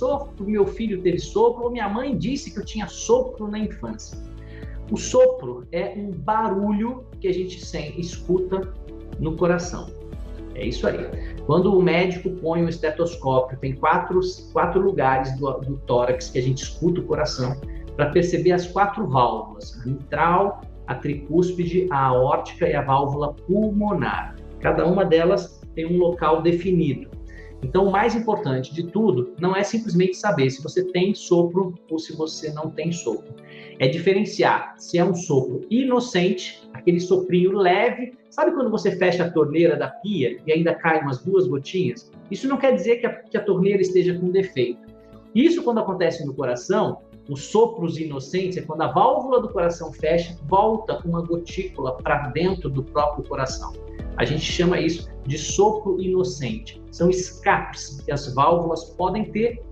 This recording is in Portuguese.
sopro, meu filho teve sopro, ou minha mãe disse que eu tinha sopro na infância. O sopro é um barulho que a gente escuta no coração. É isso aí. Quando o médico põe um estetoscópio, tem quatro lugares do tórax que a gente escuta o coração para perceber as 4 válvulas: a mitral, a tricúspide, a aórtica e a válvula pulmonar. Cada uma delas tem um local definido. Então, o mais importante de tudo não é simplesmente saber se você tem sopro ou se você não tem sopro. É diferenciar se é um sopro inocente, aquele soprinho leve. Sabe quando você fecha a torneira da pia e ainda cai umas 2 gotinhas? Isso não quer dizer que a torneira esteja com defeito. Isso, quando acontece no coração, os sopros inocentes é quando a válvula do coração fecha, volta uma gotícula para dentro do próprio coração. A gente chama isso de sopro inocente. São escapes que as válvulas podem ter